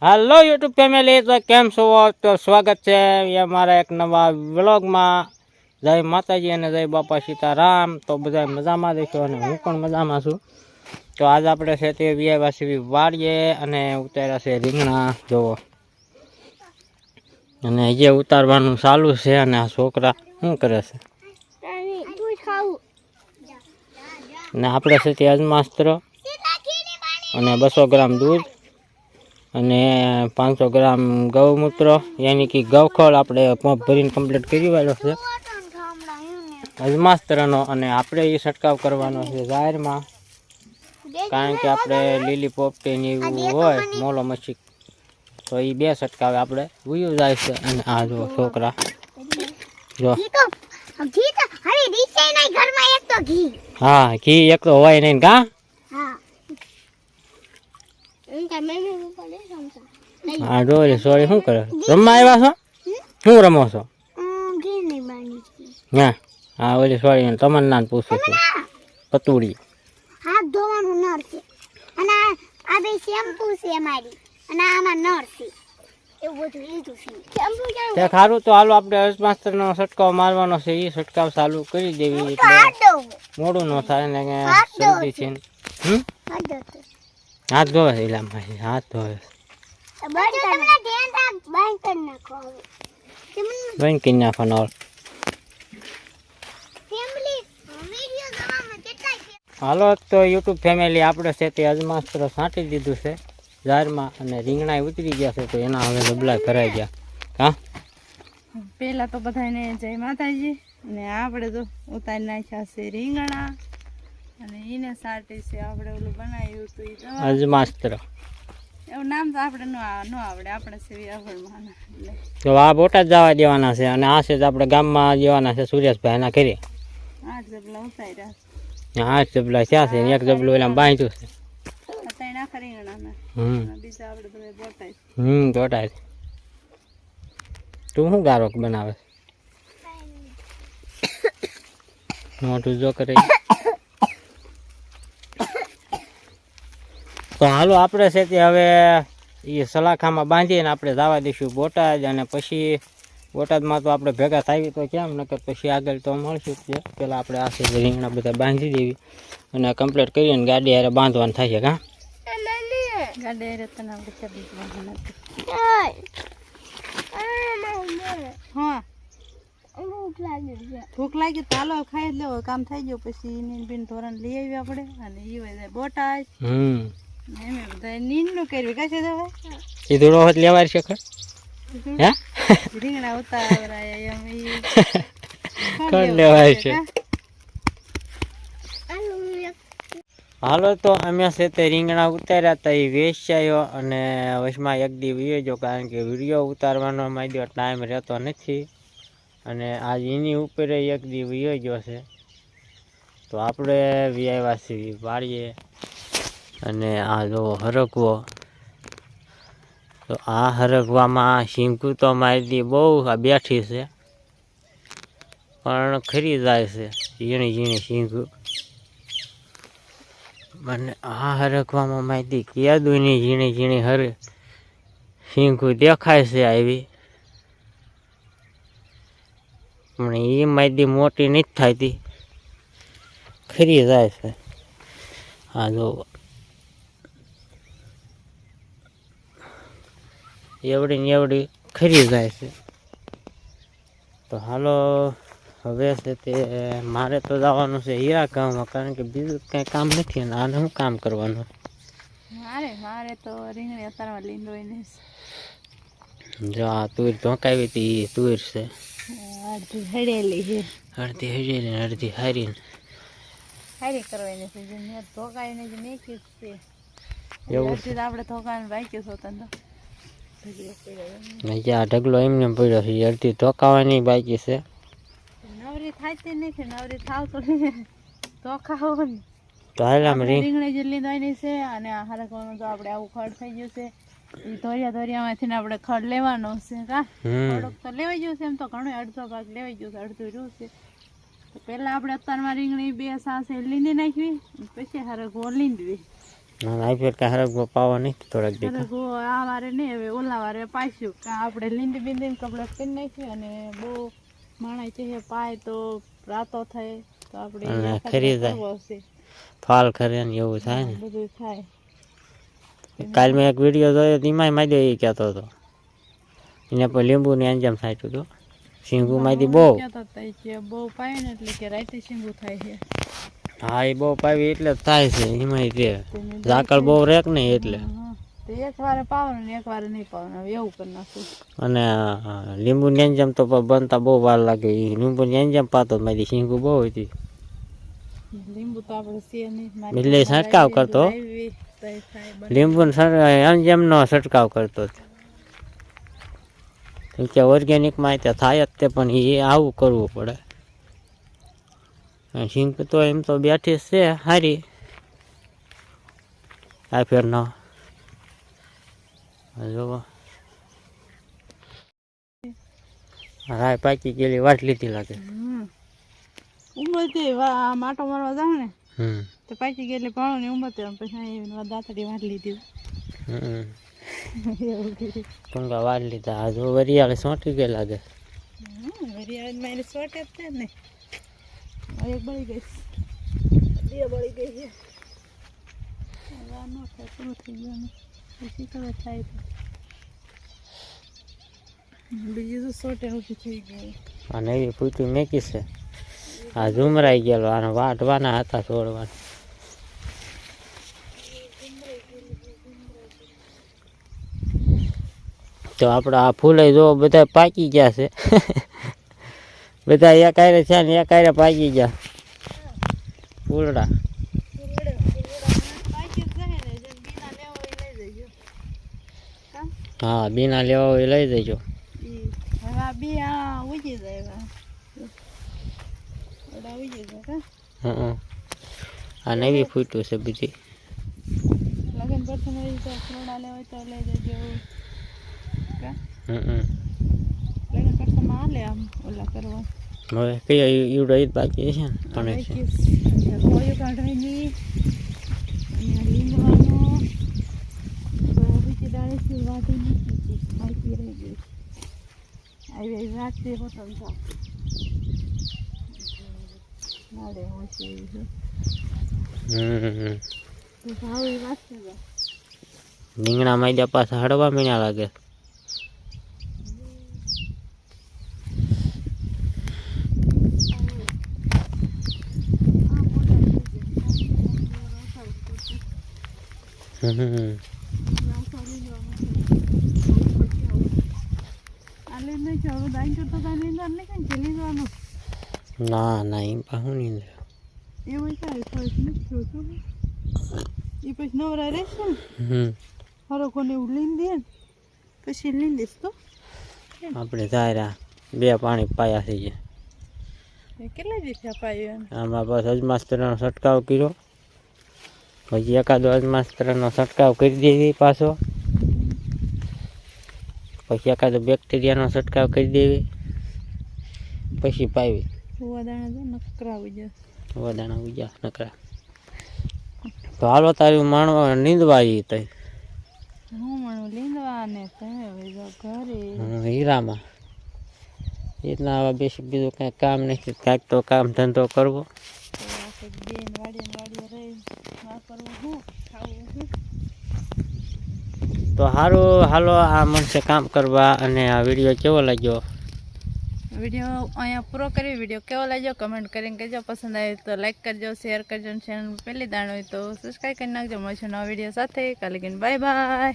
હાલો YouTube family, તો કેમ છો? તો સ્વાગત છે અમારા એક નવા વ્લોગમાં. જય માતાજી અને જય બાપા સીતારામ. તો બધા મજામાં દેશો અને હું પણ મજામાં છું. તો આજ આપણે છે તે વ્યાવાસી વાળીએ અને ઉતાર્યા છે રીંગણા જોવો, અને જે ઉતારવાનું ચાલુ છે. અને આ છોકરા શું કરે છે? અને આપણે છે તે અજમાસ્ત્ર અને 200 ગ્રામ દૂધ અને 500 ગ્રામ ગૌમૂત્ર યાની કે ગૌખળ આપણે પંપ ભરીને કમ્પ્લીટ કરી વાળો છે અજમાસ્ત્રનો. અને આપણે એ છંટકાવ કરવાનો છે જાહેરમાં, કારણ કે આપણે લીલી પોપટીની એવું હોય મોલો મચ્છી, તો એ બે છંટકાવે આપણે ઉયું જાય છે. અને આ જો છોકરા જો, હા ઘી એક તો હોય નહીં કા. હા ડોરી સોરી શું કરે? રમવા આવ્યા છો? શું રમો છો? હા હા, ઓલી સોરી તમન્ના પૂછું છું. પતુડી હાથ ધોવાનું નળ છે, અને આ બે શેમ્પૂ છે અમારી, અને આમાં નળ છે. એવું બધું લીધું છે. શેમ્પૂ તે ખારું તો હાલો આપણે અજમાસ્ત્રનો છંટકાવ મારવાનો છે. એ છંટકાવ ચાલુ કરી દેવી એટલે મોડું ન થાય ને જલ્દી છે. હાથ ધોવે છે ઇલામાં, હાથ ધોવે બંધ કરી નાખવાનો. હાલો તો યુટ્યુબ ફેમિલી, આપણે છે તે અજમાસ્ત્ર છાંટી દીધું છે જારમાં, અને રીંગણા ઉતરી ગયા છે. તો એના હવે ડબલા ભરાઈ ગયા. હા પેલા તો બધાને જય માતાજી. અને આપણે તો ઉતારી નાખ્યા છે રીંગણા, અને એને સાટી છે આપણે ઓલું બનાવ્યું હતું અજમાસ્ત્ર. એવું નામ તો આપણે ન આવડે, આપણે સેવી આવડમાં. એટલે તો આ બોટાદ જવા દેવાના છે, અને આ છે આપણે ગામમાં જવાના છે સુરેશભાઈના ઘરે. 8 જબલા ઉતાર્યા. 8 જબલા થયા છે, એક જબલું એલા બાંધ્યું છે. ત્રણ આખા રીંગણાના, બીજા આપણે બધા બોટાય. બોટાદ. તું શું ગારો બનાવે? મોટું જો કરે. તો હાલો આપણે છે તે હવે એ સલાખામાં બાંધીને આપણે જવા દઈશું બોટાદ. અને પછી બોટાદમાં તો આપણે ભેગા થાવી તો કેમ, નકર પછી આગળ તો મળશું જ. પેલા આપણે આ છે રીંગણા બધા બાંધી દેવી અને કમ્પ્લીટ કરીને ગાડી હારે બાંધવાનું થાય છે. કા ગાડી હારે તને આપણે ચાબી નથી. હા ભૂખ લાગી તો હાલો ખાઈ લેવો, કામ થઈ ગયું. પછી નીન બીન ધોરણ લઈ આવી આપણે, અને એ હોય બોટાદ. એમ બધા નીન નું કર્યું કશે તો સીધું રોહત લેવાય છે. હે રીંગણા ઉતાવરાયા એમ કોણ લેવાય છે? હાલો તો અમે છે તે રીંગણા ઉતાર્યા હતા, એ વેચાયો. અને વચમાં એક દી વીયો ગયો, કારણ કે વિડીયો ઉતારવાનો માંડ્યો ટાઈમ રહેતો નથી. અને આજ એની ઉપર એક દી વીયો ગયો છે. તો આપણે વ્યાવ્યા છીએ વાળીએ. અને આ જો હરગવો, તો આ હરગવામાં શીંગું તો મારી દી બહુ બેઠી છે, પણ ખરી જાય છે ઝીણી ઝીણી શીંગું. અને આ હરગવામાં મારી દી કેદુની ઝીણી ઝીણી શીંગું દેખાય છે આવી, પણ એ મારી દી મોટી નથી થતી, ખરી જાય છે. આ જો એવડી ને એવડી ખરી જાય છે. તો હાલો હવે છે તે મારે તો જવાનું છે હીરા ગામમાં, કારણ કે બીજું કંઈ કામ નથી. અને આને શું કામ કરવાનું? મારે તો રીંગણી ઉતારવા લીંડો એને જો આ તુર ધોકાવી હતી, એ તુર છે. અડધી હળેલી છે, અડધી હળેલી ને અડધી હારી કરવાની છે. જે ધોકાઈને જે મેકી છે એવું અડધી તો આપણે ધોકાવાનું બાકી છે. તને આ ઢગલો એમને પડ્યો છે, અડધી ધોકાવાની બાકી છે. નવરી થાય નથી, નવરી થાવ તો ધોકાવો ને. તો હાલ રીંગણી જેટલી દોઈની છે. અને આ હરકવાનું તો આપણે આવું ખડ થઈ ગયું છે, એ ધોરિયામાંથી આપણે ખડ લેવાનો છે. કા થોડોક તો લેવાઈ ગયું છે, એમ તો ઘણું અડધો ભાગ લેવાઈ ગયું છે, અડધું રહ્યું છે. તો પેલા આપણે અત્યારમાં રીંગણી 2 સાસે લીંદી નાખવી, પછી હરગવો લીંદવી. હરગવો પાવો નહીં થોડાક હરગવો આ મારે નહીં, વારે પાછું કાં આપણે લીંડી બીંદીને કપડાં કરી નાખીએ અને બહુ માણસ છે પાય તો રાતો થાય તો આપણે અને એકાદ ખરી કરવો જાય. હશે. ફાલ ખરે ને એવું થાય ને. બધું થાય. કાલ મેં એક વિડીયો જોયો એમાંય માદ્યો એ કહેતો હતો એને પણ લીંબુની અંજામ સાચું હતું. શીંગું માંથી બહુ. કહેતા હતા કે બહુ પાય ને એટલે કે રાતે શીંગું થાય છે. હા એ બહુ પાવી એટલે જ થાય છે એમાંય તે તેને ઝાકળ બહુ રેક નહીં એટલે. હા, તો એક વારે પાવાનું ને એક વારે નહીં પાવાનું હવે એવું કરી નાખું. અને લીંબુની અંજામ તો બનતા બહુ વાર લાગે. એ લીંબુની અંજામ પાતો મારી શીંગું બહુ હતી લીંબુ તો આપણે છે નહીં. એટલે છંટકાવ કરતો. લીંબુને અંજામનો છંટકાવ કરતો કે ઓર્ગેનિકમાં તે થાય જ તે પણ એ આવું કરવું પડે. શીંગ તો એમ તો બેઠી જ છે સારી આ ફેર ન જોવો રાય પાકી ગયેલી વાટ લીધી લાગે. ઉમર તે માટો મારવા જાવ ને હમ તો પાકી ગયેલી ભાણો ની ઉમર તે પછી દાંતડી વાટ લીધી. એવું કીધું. ટૂંકા વાર લીધા આ જો વરિયાળે સોંટી ગઈ લાગે. વરિયાળમાં એને સોટે જ છે ને. એક બળી ગઈ બે બળી ગઈ છે. હવે આ નો થાય પૂરું થઈ ગયું ને પછી ખબર થાય તો બીજું તો સોટે ઊભી થઈ ગઈ. અને એવી પૂટી મેકી છે આ ઝુમરાઈ ગયેલો આને વાટવાના હતા છોડવાના. તો આપણા આ ફૂલે જો બધા પાકી ગયા છે બધા એક આયરે છે ને એક આયરે પાકી ગયા ફૂલડા. હા બીના લેવા હોય લઈ જજો. હવે આ બી આ ઉગી જાય ઉગી જાય આ નવી ફૂટ્યું છે બધી. લગન person હોય તો ફૂલડા લેવા હોય તો લઈ જજો. લગન person માં લે આમ ઓલા કરવા હવે કઈ ઈવડો ઈદ બાકી છે ને પણ છે કોળીઓ કાઢવાની અને લીંબવાનો બીજી દાળે થી વાટી મૂકી બાકી રહી ગઈ. આવી રાતે હોટલ જાવ નાડે હોશે તો ભાવ એ વાત છે. રીંગણા માયદા પાછા હળવા મીણા લાગે. ના ના એમ પાછું નહીં એવું થાય પછી નવરા રહેશે ને હરકોને એવું લઈને દે ને પછી લઈને દઈશ તો આપણે ધાર્યા બે પાણી પાયા થઈ ગયા. કેટલા દિવસે અપાયું આમાં બસ અજમાસ્ત્રનો છંટકાવ કર્યો પછી એકાદો અજમાસ્ત્રનો છંટકાવ કરી દેવી પાછો પછી એકાદો બેક્ટેરિયાનો છંટકાવ કરી દેવી પછી પાવી દાણા તો નકરા આવી જાય વધાણા ઉજા નકરા. તો હાલો તારી માણવા નીંદવા એ તઈ હું માણું લીંદવા ને તમે ઘરે હીરામાં એટલા આવા બેસી બીજું કાંઈ કામ નથી. કાંઈક તો કામ ધંધો કરવો. બેન વાડીએ રહી કરવું શું ખાવું શું. તો સારું હાલો આ મનસે કામ કરવા. અને આ વિડીયો કેવો લાગ્યો વિડીયો અહીંયા પૂરો કરી. વિડીયો કેવો લાગ્યો કમેન્ટ કરીને કહેજો. પસંદ આવે તો લાઈક કરજો, શેર કરજો અને ચેનલ પહેલી દાણ હોય તો સબસ્ક્રાઈબ કરી નાખજો. મળશું નવા વિડીયો સાથે. કાલે બાય બાય.